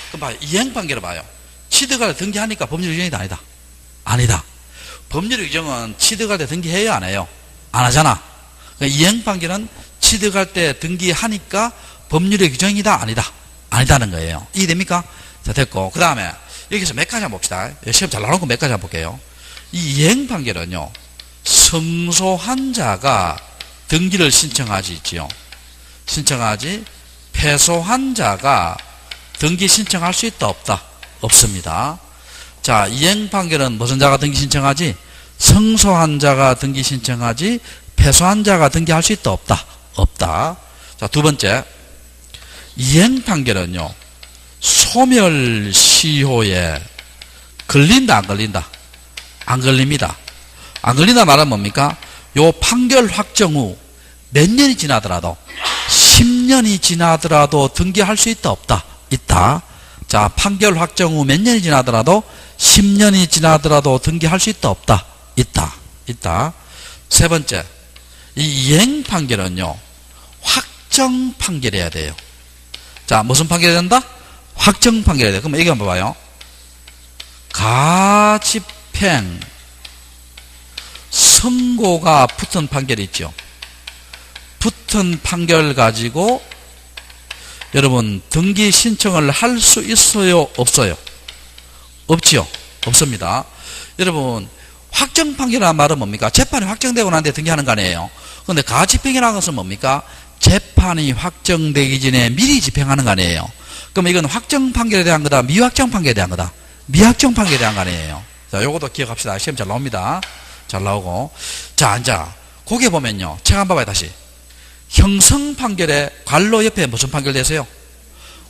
S1: 그럼 봐요. 이행 판결을 봐요. 취득할 때 등기하니까 법률 규정이다, 아니다? 아니다. 법률 규정은 취득할 때 등기해요, 안 해요? 안 하잖아. 그러니까 이행 판결은 취득할 때 등기하니까 법률의 규정이다, 아니다? 아니다는 거예요. 이해됩니까? 자, 됐고. 그 다음에 여기서 몇 가지 한번 봅시다. 시험 잘 나오는 거 몇 가지 한번 볼게요. 이 이행 판결은요, 성소한 자가 등기를 신청하지 있지요. 신청하지. 패소한 자가 등기 신청할 수 있다, 없다? 없습니다. 자, 이행 판결은 무슨 자가 등기 신청하지? 성소한 자가 등기 신청하지. 패소한 자가 등기할 수 있다, 없다? 없다. 자, 두 번째. 이행 판결은요, 소멸시효에 걸린다, 안 걸린다? 안 걸립니다. 안 걸린다 말은 뭡니까? 요 판결 확정 후 몇 년이 지나더라도 10년이 지나더라도 등기할 수 있다, 없다? 있다. 자, 판결 확정 후 몇 년이 지나더라도 10년이 지나더라도 등기할 수 있다, 없다? 있다. 있다. 세 번째. 이 이행 판결은요, 확정 판결해야 돼요. 자, 무슨 판결이 된다? 확정 판결해야 돼요. 그럼 얘기 한번 봐봐요. 가집행 선고가 붙은 판결이 있죠. 붙은 판결 가지고 여러분 등기 신청을 할 수 있어요? 없어요? 없지요? 없습니다. 여러분 확정 판결이라는 말은 뭡니까? 재판이 확정되고 난 뒤에 등기하는 거 아니에요. 그런데 가집행이라는 것은 뭡니까? 재판이 확정되기 전에 미리 집행하는 거 아니에요. 그럼 이건 확정 판결에 대한 거다, 미확정 판결에 대한 거다? 미확정 판결에 대한 거 아니에요. 자, 요것도 기억합시다. 시험 잘 나옵니다. 잘 나오고. 자, 앉아. 거기에 보면요. 책 한번 봐봐요, 다시. 형성 판결에 관로 옆에 무슨 판결 되세요?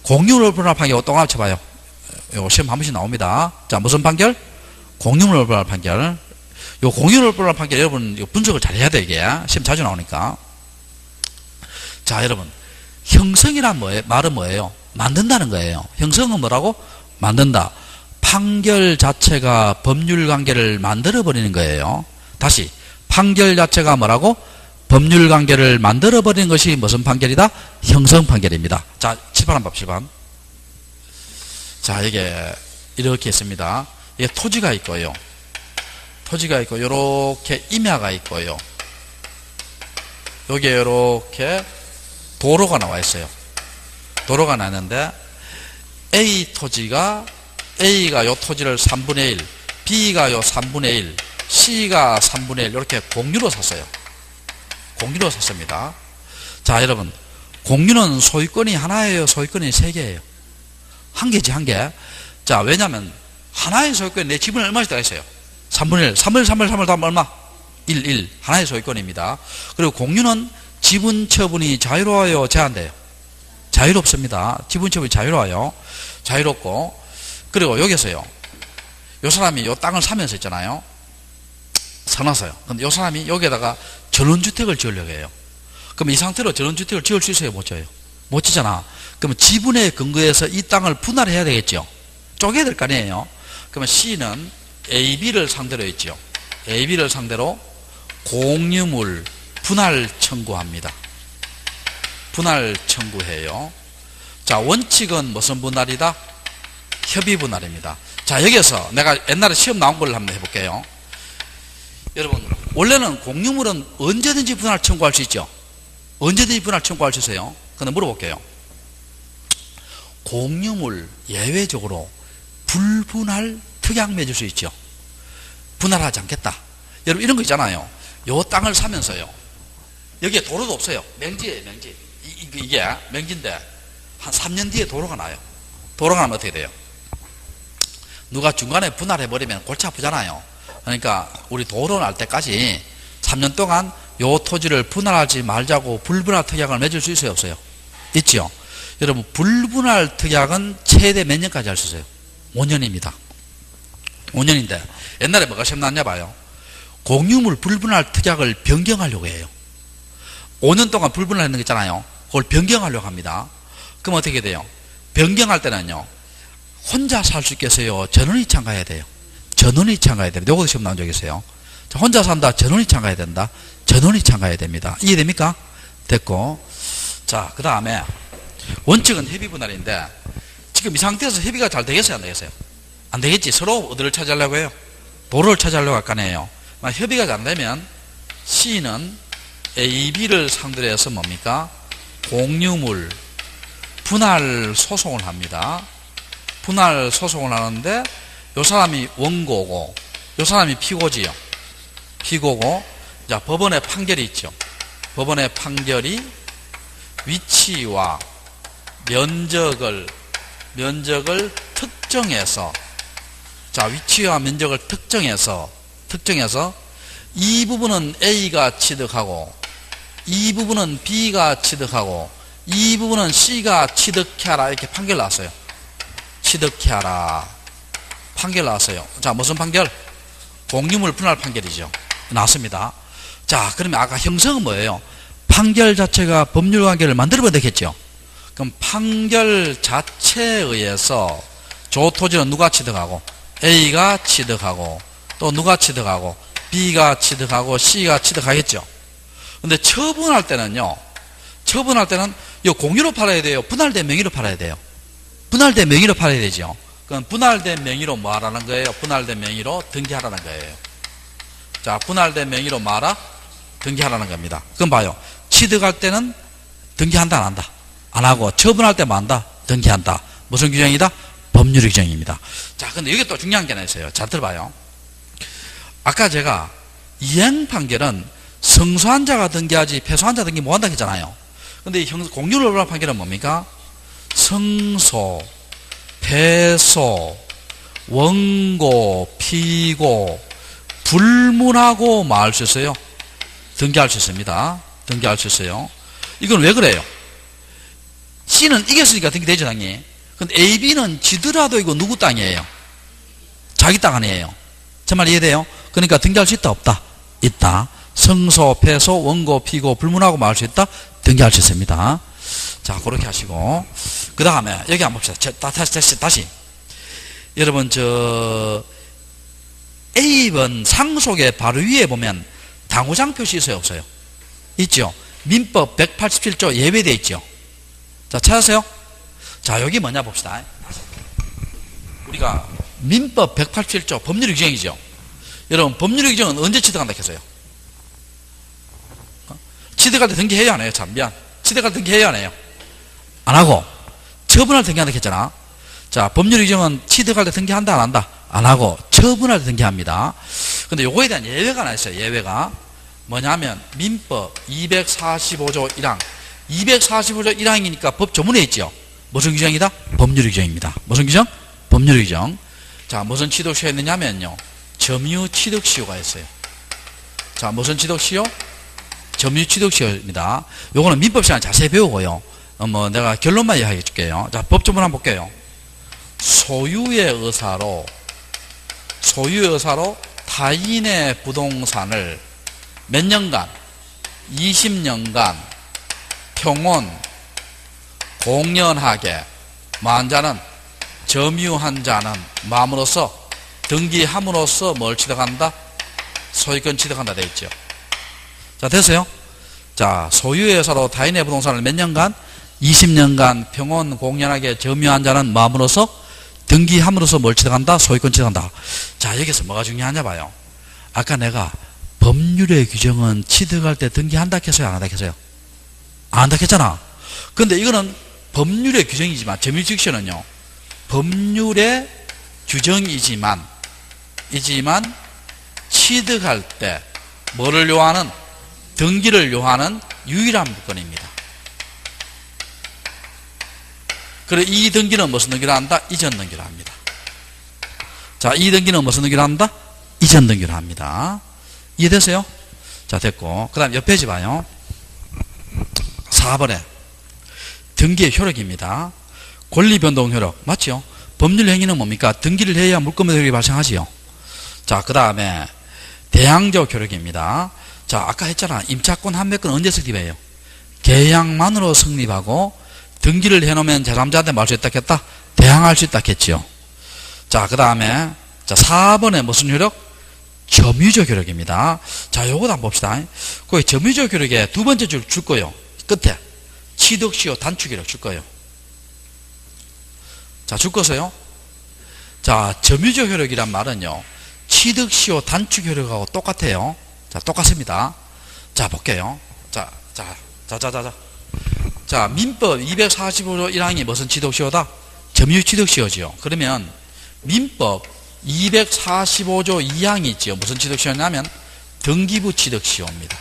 S1: 공유물 분할 판결, 또 합쳐봐요. 요 시험 한 번씩 나옵니다. 자, 무슨 판결? 공유물 분할 판결. 요 공유물 분할 판결 여러분 분석을 잘 해야 돼, 이게. 시험 자주 나오니까. 자, 여러분. 형성이란 말은 뭐예요? 만든다는 거예요. 형성은 뭐라고? 만든다. 판결 자체가 법률 관계를 만들어버리는 거예요. 다시. 판결 자체가 뭐라고? 법률 관계를 만들어버리는 것이 무슨 판결이다? 형성 판결입니다. 자, 7번 한번 봅시다. 7번. 자, 이게 이렇게 있습니다. 이게 토지가 있고요. 토지가 있고, 요렇게 임야가 있고요. 여기에 요렇게 도로가 나와 있어요. 도로가 나는데, A 토지가, A가 요 토지를 3분의 1, B가 요 3분의 1, C가 3분의 1, 이렇게 공유로 샀어요. 공유로 샀습니다. 자, 여러분. 공유는 소유권이 하나예요? 소유권이 세 개예요? 한 개지, 한 개. 자, 왜냐면, 하나의 소유권이 내 지분을 얼마씩 들어있어요? 3분의 1. 3분의 1 더하면 얼마? 1. 하나의 소유권입니다. 그리고 공유는 지분 처분이 자유로워요? 제한돼요? 자유롭습니다. 지분 처분이 자유로워요. 자유롭고. 그리고 여기서요. 요 사람이 요 땅을 사면서 있잖아요. 사놨어요. 근데 요 사람이 여기에다가 전원주택을 지으려고 해요. 그럼 이 상태로 전원주택을 지을 수 있어요? 못 지어요? 못 지잖아. 그러면 지분에 근거해서 이 땅을 분할해야 되겠죠. 쪼개야 될 거 아니에요. 그러면 C는 AB를 상대로 했죠. AB를 상대로 공유물 분할 청구합니다. 분할 청구해요. 자, 원칙은 무슨 분할이다? 협의 분할입니다. 자, 여기서 내가 옛날에 시험 나온 걸 한번 해볼게요. 여러분, 원래는 공유물은 언제든지 분할 청구할 수 있죠. 언제든지 분할 청구할 수 있어요. 근데 물어볼게요. 공유물 예외적으로 불분할 특약 맺을 수 있죠. 분할하지 않겠다. 여러분 이런 거 있잖아요. 요 땅을 사면서요. 여기에 도로도 없어요. 맹지예요, 맹지. 이게 맹지인데 한 3년 뒤에 도로가 나요. 도로가 나면 어떻게 돼요? 누가 중간에 분할해버리면 골치 아프잖아요. 그러니까 우리 도로 날 때까지 3년 동안 요 토지를 분할하지 말자고 불분할 특약을 맺을 수 있어요, 없어요? 있죠. 여러분 불분할 특약은 최대 몇 년까지 할 수 있어요? 5년입니다. 5년인데 옛날에 뭐가 시험 나왔냐 봐요. 공유물 불분할 특약을 변경하려고 해요. 5년 동안 불분할 했는 거 있잖아요. 그걸 변경하려고 합니다. 그럼 어떻게 돼요? 변경할 때는요. 혼자 살 수 있겠어요? 전원이 참가해야 돼요. 전원이 참가해야 돼요. 요것도 시험 나온 적 있어요. 자, 혼자 산다. 전원이 참가해야 된다. 전원이 참가해야 됩니다. 이해됩니까? 됐고. 자, 그 다음에 원칙은 협의 분할인데 지금 이 상태에서 협의가 잘 되겠어요? 안 되겠어요? 안 되겠지. 서로 어디를 차지하려고 해요? 도로를 차지하려고 할 거 아니에요. 협의가 잘 안 되면 C는 A, B를 상대로 해서 뭡니까? 공유물 분할 소송을 합니다. 분할 소송을 하는데 요 사람이 원고고 요 사람이 피고지요. 피고고 자, 법원의 판결이 있죠. 법원의 판결이 위치와 면적을 특정해서 자, 위치와 면적을 특정해서 이 부분은 A가 취득하고 이 부분은 B가 취득하고 이 부분은 C가 취득해라 이렇게 판결 나왔어요. 취득해라 판결 나왔어요. 자, 무슨 판결? 공유물 분할 판결이죠. 나왔습니다. 자, 그러면 아까 형성은 뭐예요? 판결 자체가 법률 관계를 만들어야 되겠죠. 그럼 판결 자체에 의해서 저 토지는 누가 취득하고 A가 취득하고 또 누가 취득하고 B가 취득하고 C가 취득하겠죠. 근데 처분할 때는요. 처분할 때는 요 공유로 팔아야 돼요? 분할된 명의로 팔아야 돼요? 분할된 명의로 팔아야 되죠. 그럼 분할된 명의로 뭐 하라는 거예요? 분할된 명의로 등기하라는 거예요. 자, 분할된 명의로 뭐 하라? 등기하라는 겁니다. 그럼 봐요. 취득할 때는 등기한다, 안 한다? 안 하고, 처분할 때 뭐 한다? 등기한다. 무슨 규정이다? 법률 규정입니다. 자, 근데 여기 또 중요한 게 하나 있어요. 잘 들어봐요. 아까 제가 이행 판결은 성소한 자가 등기하지 패소한 자 등기 못 한다 했잖아요. 근데 이 공유를 판결은 뭡니까? 성소, 패소, 원고, 피고, 불문하고 뭐 할 수 있어요? 등기할 수 있습니다. 등기할 수 있어요. 이건 왜 그래요? C는 이겼으니까 등기되죠, 당연히. 근데 A, B는 지더라도 이거 누구 땅이에요? 자기 땅 아니에요. 제 말 이해돼요? 그러니까 등기할 수 있다, 없다? 있다. 성소, 패소, 원고, 피고, 불문하고 뭐 할 수 있다? 등기할 수 있습니다. 자, 그렇게 하시고. 그 다음에, 여기 한번 봅시다. 다시. 여러분, A번 상속의 바로 위에 보면 당후장 표시 있어요, 없어요? 있죠? 민법 187조 예외되어 있죠? 자, 찾았어요? 자, 여기 뭐냐 봅시다. 우리가 민법 187조 법률 규정이죠? 여러분, 법률 규정은 언제 취득한다 했어요? 취득할 때 등기해야 안 해요? 참, 미안. 취득할 때 등기해야 안 해요? 안 하고, 처분할 때 등기한다 했잖아. 자, 법률 규정은 취득할 때 등기한다, 안 한다? 안 하고, 처분할 때 등기합니다. 근데 요거에 대한 예외가 하나 있어요. 예외가. 뭐냐면, 민법 245조 1항. 245조 1항이니까 법 조문에 있죠? 무슨 규정이다? 법률 규정입니다. 무슨 규정? 법률 규정. 자, 무슨 취득시효 했느냐면요. 점유 취득시효가 있어요. 자, 무슨 취득시효? 점유 취득시효입니다. 요거는 민법 시간에 자세히 배우고요. 내가 결론만 이야기해 줄게요. 자, 법 조문 한번 볼게요. 소유의 의사로 타인의 부동산을 몇 년간? 20년간 평온 공연하게 한 자는 점유한 자는 마음으로써 등기함으로써 뭘 취득한다? 소유권 취득한다 되어 있죠. 자, 됐어요? 자, 소유의 의사로 타인의 부동산을 몇 년간? 20년간 평온 공연하게 점유한 자는 마음으로써 등기함으로써 뭘 취득한다? 소유권 취득한다. 자, 여기서 뭐가 중요하냐 봐요. 아까 내가 법률의 규정은 취득할 때 등기한다 했어요? 안 한다 했어요? 안 한다 했잖아. 근데 이거는 법률의 규정이지만, 점유취득시효는요, 법률의 규정이지만, 취득할 때 뭐를 요하는? 등기를 요하는 유일한 물건입니다. 그래, 이 등기는 무슨 등기를 한다? 이전 등기를 합니다. 자, 이 등기는 무슨 등기를 한다? 이전 등기를 합니다. 이해되세요? 자, 됐고. 그 다음 옆 페이지 봐요. 4번에 등기의 효력입니다. 권리변동 효력. 맞죠? 법률 행위는 뭡니까? 등기를 해야 물권변동 효력이 발생하지요. 자, 그 다음에 대항적 효력입니다. 자, 아까 했잖아. 임차권, 판매권 언제 성립해요? 계약만으로 성립하고 등기를 해놓으면 제3자한테 말 수 있다 했다? 대항할 수 있다 했죠. 자, 그 다음에 자, 4번에 무슨 효력? 점유적 효력입니다. 자, 요거도 한번 봅시다. 거기 점유적 효력에 두 번째 줄 거예요. 끝에 취득시효 단축효력 줄 거예요. 자, 줄 거세요. 자, 점유적 효력이란 말은요, 취득시효 단축효력하고 똑같아요. 자, 똑같습니다. 자, 볼게요. 자, 민법 245조 1항이 무슨 취득시효다? 점유 취득시효지요. 그러면 민법 245조 2항이 있죠. 무슨 취득시효냐면 등기부 취득시효입니다.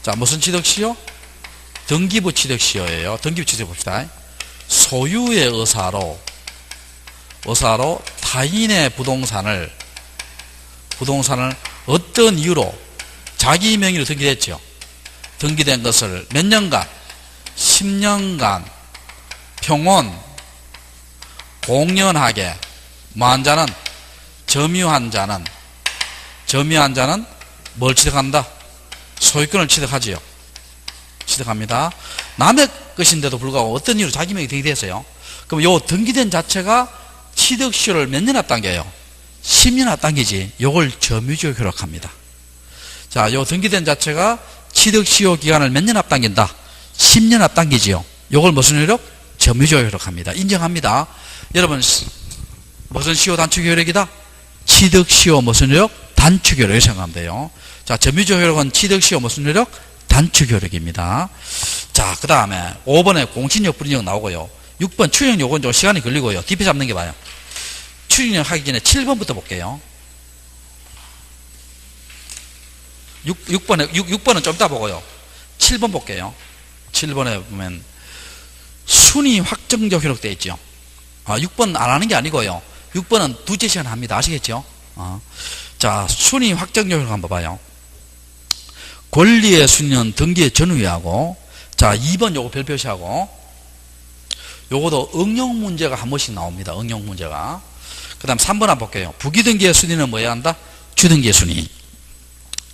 S1: 자, 무슨 취득시효? 등기부 취득시효예요. 등기부 취득 봅시다. 소유의 의사로 타인의 부동산을 어떤 이유로 자기 명의로 등기됐죠. 등기된 것을 몇 년간? 10년간 평온 공연하게 뭐한 자는? 점유한 자는 뭘 취득한다? 소유권을 취득하지요. 취득합니다. 남의 것인데도 불구하고 어떤 이유로 자기 명의 등기됐어요. 그럼 요 등기된 자체가 취득시효를 몇 년 앞당겨요? 10년 앞당기지. 요걸 점유적 효력합니다. 자, 요 등기된 자체가 취득시효 기간을 몇 년 앞당긴다? 10년 앞당기지요. 요걸 무슨 효력? 점유조 효력합니다. 인정합니다. 여러분, 무슨 시효 단축 효력이다? 취득 시효 무슨 효력? 단축 효력을 생각하면 돼요. 자, 점유조 효력은 취득 시효 무슨 효력? 단축 효력입니다. 자, 그 다음에 5번에 공신력, 불인력 나오고요. 6번 추진력 요건 좀 시간이 걸리고요. 뒤에 잡는 게 봐요. 추진력 하기 전에 7번부터 볼게요. 6번은 좀 이따 보고요. 7번 볼게요. 7번에 보면 순위 확정적 효력 되어 있죠. 6번 안 하는 게 아니고요. 6번은 두째 시간 합니다. 아시겠죠? 자, 순위 확정적 효력 한번 봐요. 권리의 순위는 등기의 전후에 하고, 자, 2번 요거 별 표시하고, 요것도 응용 문제가 한 번씩 나옵니다. 응용 문제가. 그 다음 3번 한번 볼게요. 부기등기의 순위는 뭐 해야 한다? 주등기의 순위.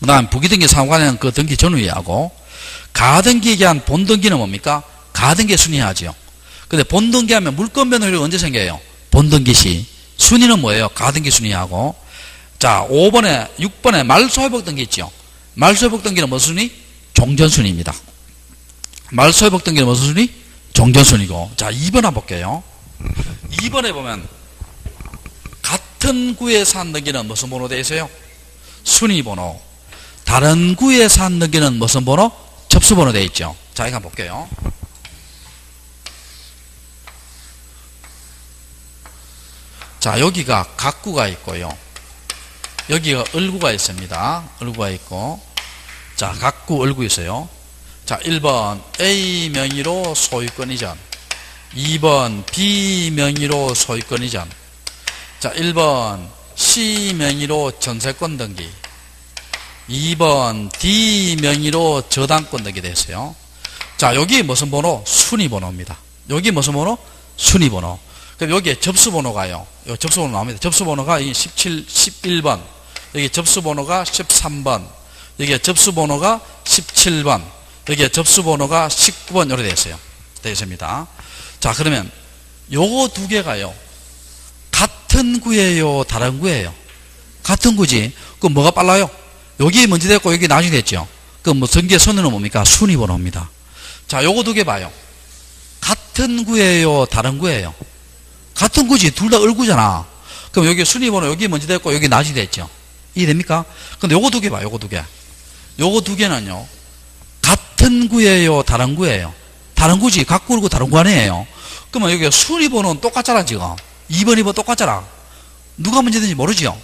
S1: 그 다음 부기등기 상관에는 그 등기 전후에 하고, 가등기에 대한 본등기는 뭡니까? 가등기의 순위에 하죠. 근데 본등기 하면 물권 변동률이 언제 생겨요? 본등기 시. 순위는 뭐예요? 가등기 순위에 하고. 자, 6번에 말소회복 등기 있죠. 말소회복 등기는 무슨 순위? 종전순위입니다. 말소회복 등기는 무슨 순위? 종전순위고. 자, 2번 한번 볼게요. 2번에 보면 같은 구에서 한 등기는 무슨 번호 되어 있어요? 순위번호. 다른 구에서 한 등기는 무슨 번호? 접수번호 되어 있죠. 자, 이거 한번 볼게요. 자, 여기가 각구가 있고요. 여기가 을구가 있습니다. 을구가 있고. 자, 각구, 을구 있어요. 자, 1번 A 명의로 소유권 이전. 2번 B 명의로 소유권 이전. 자, 1번 C 명의로 전세권 등기. 2번 D 명의로 저당권 등기 됐어요. 자, 여기 무슨 번호? 순위번호입니다. 여기 무슨 번호? 순위번호. 그럼 여기에 접수번호가요. 여기 접수번호 나옵니다. 접수번호가 11번. 여기 접수번호가 13번. 여기에 접수번호가 17번. 여기에 접수번호가 19번. 이렇게 되어 있어요. 되어 있습니다. 자, 그러면 요거 두 개가요. 같은 구예요? 다른 구예요? 같은 구지. 그럼 뭐가 빨라요? 여기 먼저 됐고 여기 나중에 됐죠. 그럼 뭐 전기의 선언은 뭡니까? 순위번호입니다. 자, 요거 두 개 봐요. 같은 구예요? 다른 구예요? 같은 구지. 둘 다 을구잖아. 그럼 여기 순위번호 여기 먼저 됐고 여기 나중에 됐죠. 이해됩니까? 근데 요거 두 개 봐요. 요거 두 개. 요거 두 개는요. 같은 구예요? 다른 구예요? 다른 구지. 갖고 울고 다른 구 아니에요. 그러면 여기 순위번호는 똑같잖아 지금. 2번 2번 똑같잖아. 누가 문제든지 모르죠.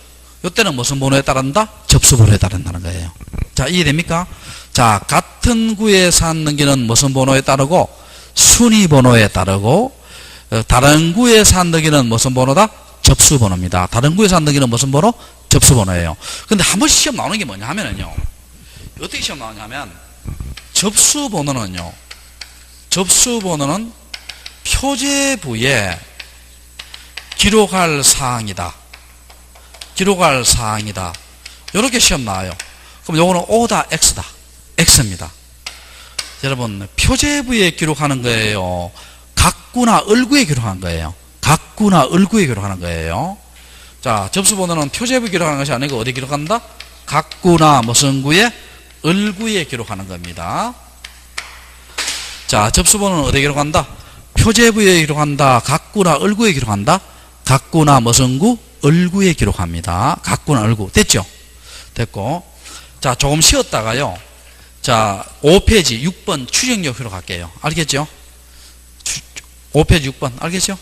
S1: 이때는 무슨 번호에 따른다? 접수번호에 따른다는 거예요. 자, 이해됩니까? 자, 같은 구에서 한 등기는 무슨 번호에 따르고? 순위번호에 따르고, 다른 구에서 한 등기는 무슨 번호다? 접수번호입니다. 다른 구에서 한 등기는 무슨 번호? 접수번호예요. 근데 한 번씩 시험 나오는 게 뭐냐 하면은요. 어떻게 시험 나오냐 하면, 접수번호는요. 접수번호는 표제부에 기록할 사항이다. 기록할 사항이다. 이렇게 시험 나와요. 그럼 요거는 O다, X다. X입니다. 여러분, 표제부에 기록하는 거예요. 각구나 을구에 기록하는 거예요. 각구나 을구에 기록하는 거예요. 자, 접수번호는 표제부에 기록하는 것이 아니고 어디 기록한다? 각구나 무슨 구에? 을구에 기록하는 겁니다. 자, 접수번호는 어디에 기록한다? 표제부에 기록한다. 각구나 을구에 기록한다. 각구나 무슨 구? 을구에 기록합니다. 각구나 을구. 됐죠? 됐고. 자, 조금 쉬었다가요. 자, 5페이지 6번 추정력 기록할게요. 알겠죠? 5페이지 6번. 알겠죠?